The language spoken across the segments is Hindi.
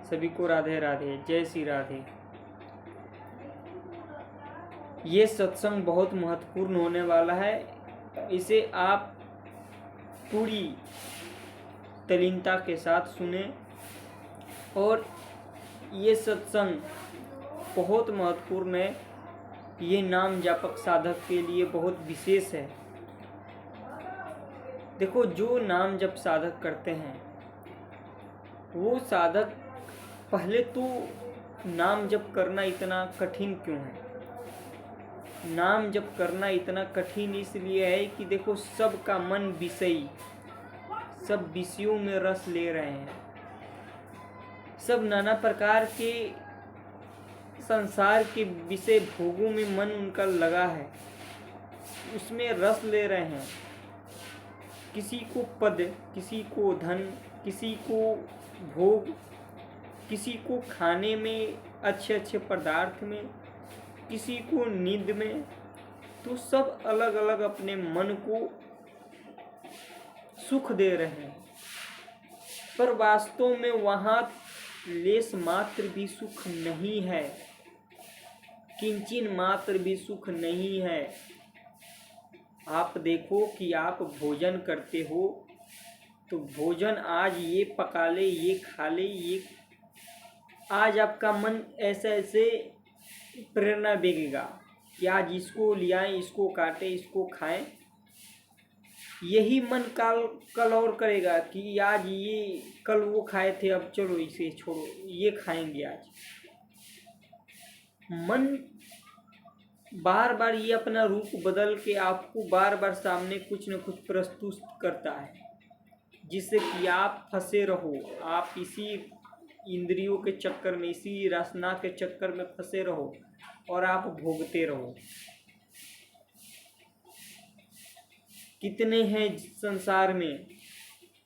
सभी को राधे राधे, जय श्री राधे। ये सत्संग बहुत महत्वपूर्ण होने वाला है। इसे आप पूरी तल्लीनता के साथ सुने और ये सत्संग बहुत महत्वपूर्ण है। ये नाम जापक साधक के लिए बहुत विशेष है। देखो, जो नाम जप साधक करते हैं वो साधक, पहले तो नाम जप करना इतना कठिन क्यों है? नाम जप करना इतना कठिन इसलिए है कि देखो, सबका मन विषयी, सब विषयों में रस ले रहे हैं। सब नाना प्रकार के संसार के विषय भोगों में मन उनका लगा है, उसमें रस ले रहे हैं। किसी को पद, किसी को धन, किसी को भोग, किसी को खाने में, अच्छे अच्छे पदार्थ में, किसी को नींद में। तो सब अलग अलग अपने मन को सुख दे रहे हैं, पर वास्तव में वहाँ लेस मात्र भी सुख नहीं है, किंचिन मात्र भी सुख नहीं है। आप देखो कि आप भोजन करते हो तो भोजन आज ये पका ले, ये खा ले, ये आज आपका मन ऐसे ऐसे प्रेरणा देगा कि आज इसको ले आएं, इसको काटें, इसको खाएं। यही मन कल और करेगा कि आज ये, कल वो खाए थे, अब चलो इसे छोड़ो, ये खाएंगे आज। मन बार बार ये अपना रूप बदल के आपको बार बार सामने कुछ न कुछ प्रस्तुत करता है, जिससे कि आप फंसे रहो। आप इसी इंद्रियों के चक्कर में, इसी रसना के चक्कर में फंसे रहो और आप भोगते रहो। कितने हैं संसार में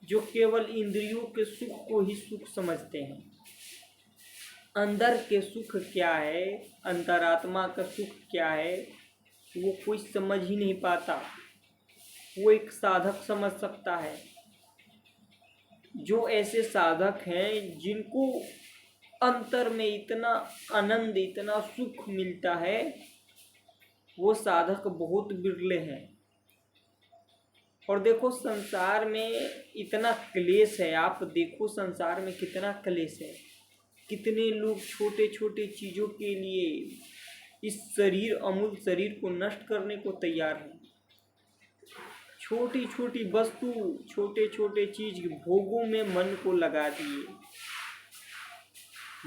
जो केवल इंद्रियों के सुख को ही सुख समझते हैं। अंदर के सुख क्या है, अंतरात्मा का सुख क्या है, वो कोई समझ ही नहीं पाता। वो एक साधक समझ सकता है। जो ऐसे साधक हैं जिनको अंतर में इतना आनंद, इतना सुख मिलता है, वो साधक बहुत बिरले हैं। और देखो, संसार में इतना क्लेश है। आप देखो संसार में कितना क्लेश है। कितने लोग छोटे छोटे चीज़ों के लिए इस शरीर, अमूल शरीर को नष्ट करने को तैयार हैं। छोटी छोटी वस्तु, छोटे छोटे चीज भोगों में मन को लगा दिए,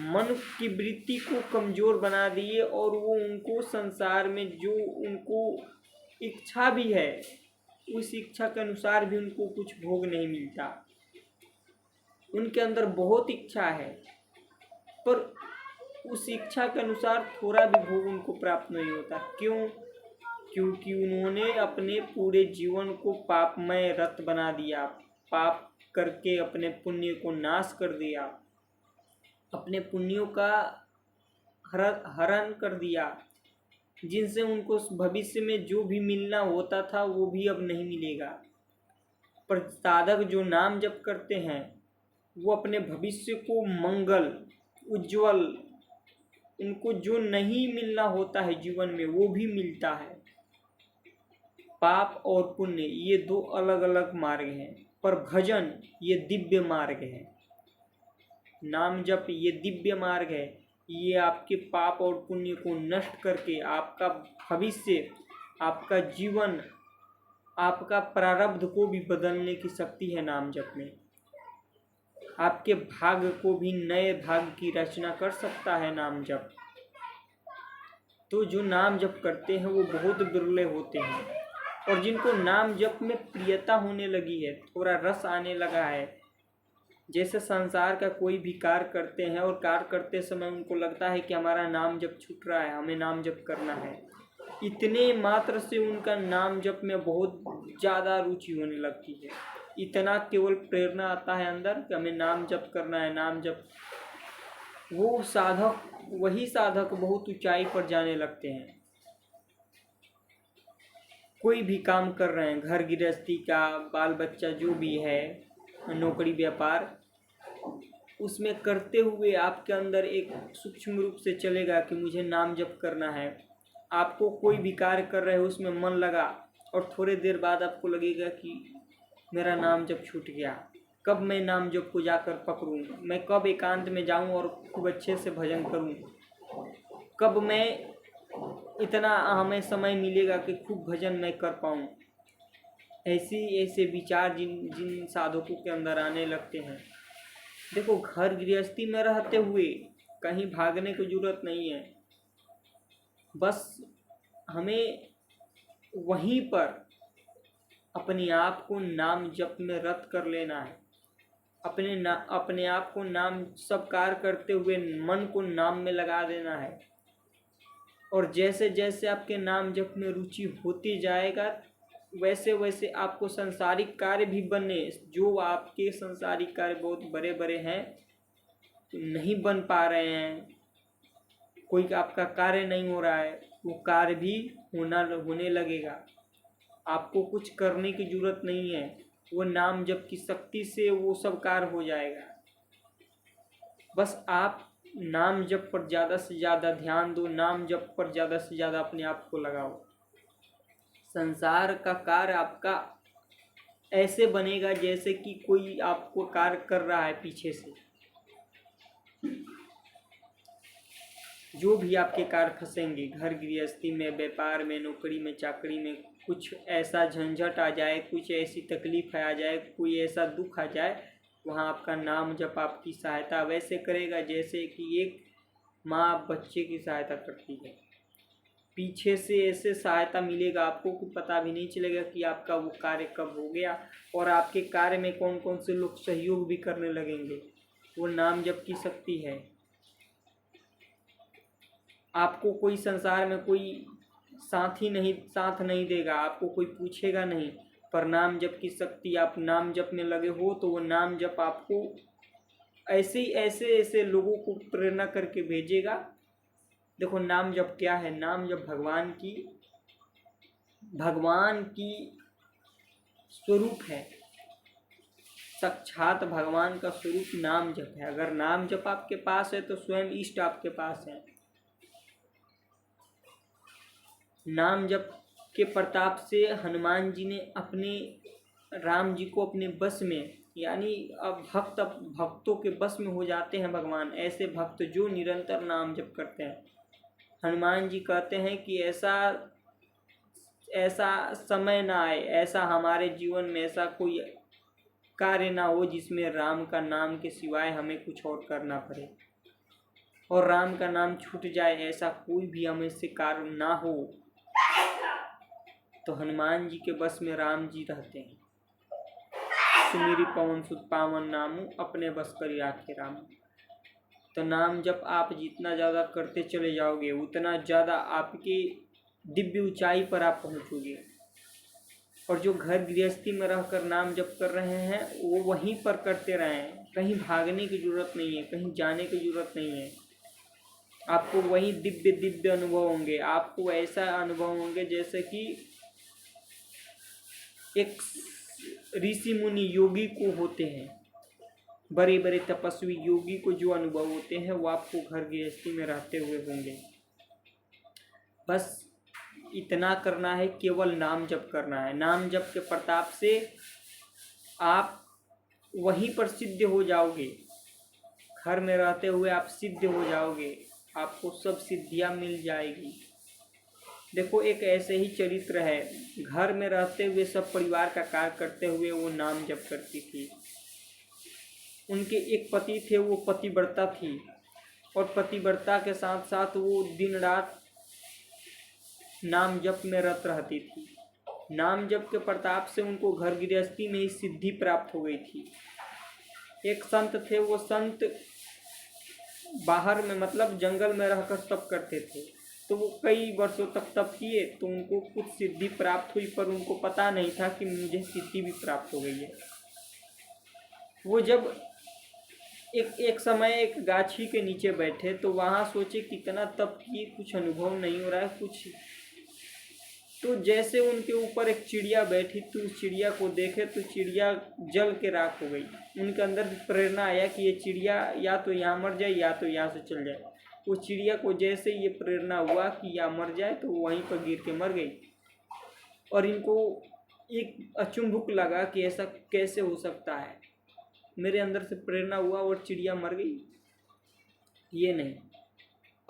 मन की वृत्ति को कमजोर बना दिए। और वो उनको संसार में जो उनको इच्छा भी है, उस इच्छा के अनुसार भी उनको कुछ भोग नहीं मिलता। उनके अंदर बहुत इच्छा है, पर उस इच्छा के अनुसार थोड़ा भी भोग उनको प्राप्त नहीं होता। क्यों? क्योंकि उन्होंने अपने पूरे जीवन को पापमय रत बना दिया। पाप करके अपने पुण्य को नाश कर दिया, अपने पुण्यों का हरण कर दिया, जिनसे उनको भविष्य में जो भी मिलना होता था वो भी अब नहीं मिलेगा। पर साधक जो नाम जप करते हैं वो अपने भविष्य को मंगल, उज्जवल, उनको जो नहीं मिलना होता है जीवन में वो भी मिलता है। पाप और पुण्य ये दो अलग अलग मार्ग हैं, पर भजन ये दिव्य मार्ग है। नाम जप ये दिव्य मार्ग है। ये आपके पाप और पुण्य को नष्ट करके आपका भविष्य, आपका जीवन, आपका प्रारब्ध को भी बदलने की शक्ति है नाम जप में। आपके भाग्य को भी नए भाग्य की रचना कर सकता है नाम जप। तो जो नाम जप करते हैं वो बहुत बिरले होते हैं। और जिनको नाम जप में प्रियता होने लगी है, थोड़ा रस आने लगा है, जैसे संसार का कोई भी कार्य करते हैं और कार्य करते समय उनको लगता है कि हमारा नाम जप छूट रहा है, हमें नाम जप करना है, इतने मात्र से उनका नाम जप में बहुत ज़्यादा रुचि होने लगती है। इतना केवल प्रेरणा आता है अंदर कि हमें नाम जप करना है, नाम जप। वो साधक, वही साधक बहुत ऊंचाई पर जाने लगते हैं। कोई भी काम कर रहे हैं, घर गृहस्थी का, बाल बच्चा जो भी है, नौकरी व्यापार, उसमें करते हुए आपके अंदर एक सूक्ष्म रूप से चलेगा कि मुझे नाम जप करना है। आपको कोई भी कार्य कर रहे हो उसमें मन लगा और थोड़ी देर बाद आपको लगेगा कि मेरा नाम जप छूट गया, कब मैं नाम जप को जाकर पकड़ूं, मैं कब एकांत में जाऊं और खूब अच्छे से भजन करूं, कब मैं इतना हमें समय मिलेगा कि खूब भजन मैं कर पाऊं। ऐसे विचार जिन जिन साधकों के अंदर आने लगते हैं, देखो घर गृहस्थी में रहते हुए कहीं भागने की जरूरत नहीं है। बस हमें वहीं पर अपने आप को नाम जप में रत कर लेना है। अपने आप को नाम सब कार्य करते हुए मन को नाम में लगा देना है। और जैसे जैसे आपके नाम जप में रुचि होती जाएगा वैसे वैसे आपको संसारिक कार्य भी बनने, जो आपके संसारिक कार्य बहुत बड़े बड़े हैं नहीं बन पा रहे हैं, कोई आपका कार्य नहीं हो रहा है, वो कार्य भी होने लगेगा। आपको कुछ करने की जरूरत नहीं है, वो नाम जप की शक्ति से वो सब कार्य हो जाएगा। बस आप नाम जप पर ज़्यादा से ज़्यादा ध्यान दो, नाम जप पर ज़्यादा से ज़्यादा अपने आप को लगाओ। संसार का कार्य आपका ऐसे बनेगा जैसे कि कोई आपको कार्य कर रहा है पीछे से। जो भी आपके कार्य फंसेंगे, घर गृहस्थी में, व्यापार में, नौकरी में, चाकरी में, कुछ ऐसा झंझट आ जाए, कुछ ऐसी तकलीफ आ जाए, कोई ऐसा दुख आ जाए, वहाँ आपका नाम जप आपकी सहायता वैसे करेगा जैसे कि एक माँ बच्चे की सहायता करती है। पीछे से ऐसे सहायता मिलेगा आपको कि पता भी नहीं चलेगा कि आपका वो कार्य कब हो गया। और आपके कार्य में कौन कौन से लोग सहयोग भी करने लगेंगे, वो नाम जप की शक्ति है। आपको कोई संसार में कोई साथ नहीं देगा, आपको कोई पूछेगा नहीं, पर नाम जप की शक्ति, आप नाम जप में लगे हो तो वो नाम जप आपको ऐसे लोगों को प्रेरणा करके भेजेगा। देखो नाम जप क्या है, नाम जप भगवान की स्वरूप है, साक्षात भगवान का स्वरूप नाम जप है। अगर नाम जप आपके पास है तो स्वयं इष्ट आपके पास है। नाम जप के प्रताप से हनुमान जी ने अपने राम जी को अपने बस में, यानी अब भक्तों के बस में हो जाते हैं भगवान। ऐसे भक्त जो निरंतर नाम जप करते हैं, हनुमान जी कहते हैं कि ऐसा समय ना आए, ऐसा हमारे जीवन में ऐसा कोई कार्य ना हो जिसमें राम का नाम के सिवाय हमें कुछ और करना पड़े, और राम का नाम छूट जाए, ऐसा कोई भी हमें से कार्य ना हो। तो हनुमान जी के बस में राम जी रहते हैं। सुमिरि पवन सुत पावन नामु, अपने बस करी राखे राम। तो नाम जब आप जितना ज़्यादा करते चले जाओगे उतना ज़्यादा आपकी दिव्य ऊंचाई पर आप पहुंचोगे। और जो घर गृहस्थी में रहकर नाम जप कर रहे हैं वो वहीं पर करते रहें, कहीं भागने की जरूरत नहीं है, कहीं जाने की जरूरत नहीं है। आपको वही दिव्य अनुभव होंगे। आपको ऐसा अनुभव होंगे जैसे कि एक ऋषि मुनि योगी को होते हैं, बड़े बड़े तपस्वी योगी को जो अनुभव होते हैं वो आपको घर गृहस्थी में रहते हुए होंगे। बस इतना करना है, केवल नाम जप करना है। नाम जप के प्रताप से आप वहीं पर सिद्ध हो जाओगे। घर में रहते हुए आप सिद्ध हो जाओगे, आपको सब सिद्धियां मिल जाएगी। देखो एक ऐसे ही चरित्र है, घर में रहते हुए सब परिवार का कार्य करते हुए वो नाम जप करती थी। उनके एक पति थे, वो पतिव्रता थी, और पतिव्रता के साथ साथ वो दिन रात नाम जप में रत रहती थी। नाम जप के प्रताप से उनको घर गृहस्थी में ही सिद्धि प्राप्त हो गई थी। एक संत थे, वो संत बाहर में मतलब जंगल में रहकर तप करते थे, तो वो कई वर्षों तक तप किए तो उनको कुछ सिद्धि प्राप्त हुई, पर उनको पता नहीं था कि मुझे सिद्धि भी प्राप्त हो गई है। वो जब एक समय एक गाछी के नीचे बैठे तो वहाँ सोचे कितना तप किए, कुछ अनुभव नहीं हो रहा है, कुछ तो जैसे उनके ऊपर एक चिड़िया बैठी तो उस चिड़िया को देखे तो चिड़िया जल के राख हो गई। उनके अंदर प्रेरणा आया कि ये चिड़िया या तो यहाँ मर जाए या तो यहाँ से चल जाए। वो चिड़िया को जैसे ये प्रेरणा हुआ कि या मर जाए तो वहीं पर गिर के मर गई। और इनको एक अचंभुक लगा कि ऐसा कैसे हो सकता है, मेरे अंदर से प्रेरणा हुआ और चिड़िया मर गई, ये नहीं।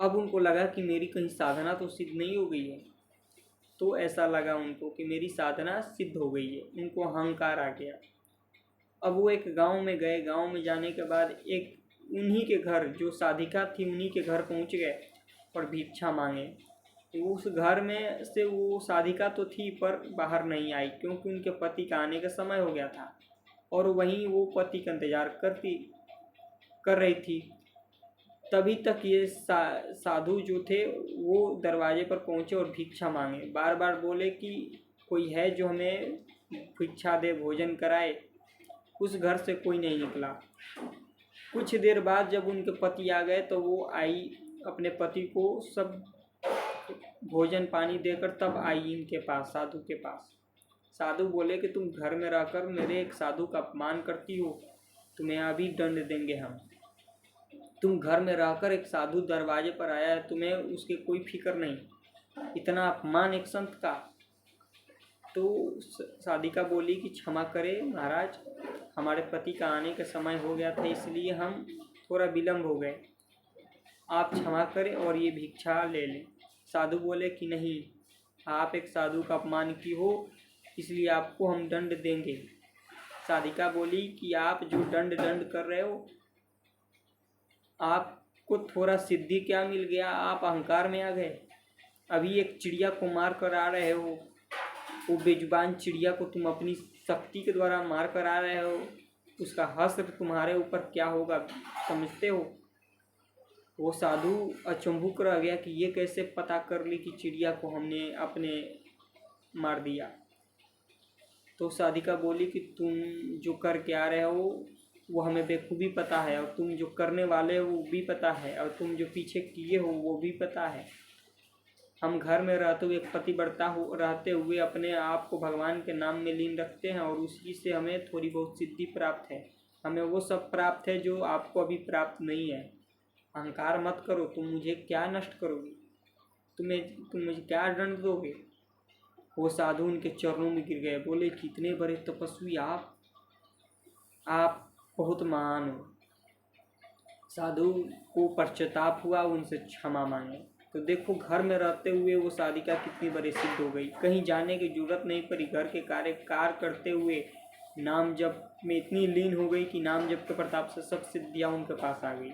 अब उनको लगा कि मेरी कहीं साधना तो सिद्ध नहीं हो गई है। तो ऐसा लगा उनको कि मेरी साधना सिद्ध हो गई है, उनको अहंकार आ गया। अब वो एक गांव में गए। गांव में जाने के बाद एक उन्हीं के घर, जो साधिका थी उन्हीं के घर पहुंच गए और भिक्षा मांगे। उस घर में से वो साधिका तो थी पर बाहर नहीं आई, क्योंकि उनके पति का आने का समय हो गया था और वहीं वो पति का इंतजार कर रही थी। तभी तक ये साधु जो थे वो दरवाजे पर पहुँचे और भिक्षा मांगे। बार बार बोले कि कोई है जो हमें भिक्षा दे, भोजन कराए। उस घर से कोई नहीं निकला। कुछ देर बाद जब उनके पति आ गए तो वो आई, अपने पति को सब भोजन पानी देकर तब आई इनके पास, साधु के पास। साधु बोले कि तुम घर में रहकर मेरे एक साधु का अपमान करती हो, तुम्हें अभी दंड देंगे हम। तुम घर में रहकर एक साधु दरवाजे पर आया है, तुम्हें उसके कोई फिक्र नहीं, इतना अपमान एक संत का। तो साधिका बोली कि क्षमा करें महाराज, हमारे पति का आने का समय हो गया था इसलिए हम थोड़ा विलम्ब हो गए, आप क्षमा करें और ये भिक्षा ले लें। साधु बोले कि नहीं, आप एक साधु का अपमान की हो इसलिए आपको हम दंड देंगे। साधिका बोली कि आप जो दंड कर रहे हो, आपको थोड़ा सिद्धि क्या मिल गया, आप अहंकार में आ गए। अभी एक चिड़िया को मार कर आ रहे हो, वो बेजुबान चिड़िया को तुम अपनी शक्ति के द्वारा मार कर आ रहे हो, उसका हश्र तुम्हारे ऊपर क्या होगा समझते हो। वो साधु अचंभुक रह गया कि ये कैसे पता कर ली कि चिड़िया को हमने अपने मार दिया। तो साधिका बोली कि तुम जो करके आ रहे हो वो हमें बेखूबी पता है, और तुम जो करने वाले हो वो भी पता है, और तुम जो पीछे किए हो वो भी पता है। हम घर में रहते हुए रहते हुए अपने आप को भगवान के नाम में लीन रखते हैं और उसी से हमें थोड़ी बहुत सिद्धि प्राप्त है। हमें वो सब प्राप्त है जो आपको अभी प्राप्त नहीं है। अहंकार मत करो, तुम मुझे क्या नष्ट करोगे, तुम मुझे क्या दंड दोगे। वो साधु उनके चरणों में गिर गए, बोले कितने बड़े तपस्वी आप बहुत महान हो। साधु को पश्चाताप हुआ, उनसे क्षमा मांगे। तो देखो घर में रहते हुए वो साधिका कितनी बड़ी सिद्ध हो गई, कहीं जाने की जरूरत नहीं पड़ी। घर के कार्य करते हुए नाम जप में इतनी लीन हो गई कि नाम जप के प्रताप से सब सिद्धियाँ उनके पास आ गई।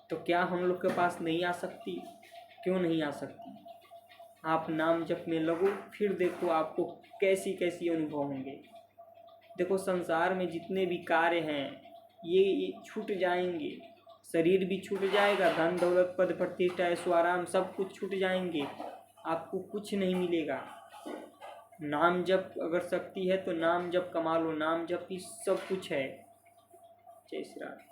तो क्या हम लोग के पास नहीं आ सकती? क्यों नहीं आ सकती? आप नाम जप में लगो, फिर देखो आपको कैसी कैसी अनुभव होंगे। देखो संसार में जितने भी कार्य हैं ये छूट जाएंगे, शरीर भी छूट जाएगा, धन दौलत पद प्रतिष्ठा ऐश्वर्य सब कुछ छूट जाएंगे, आपको कुछ नहीं मिलेगा। नाम जप अगर शक्ति है तो नाम जप कमा लो, नाम जप ही सब कुछ है। जय श्री राम।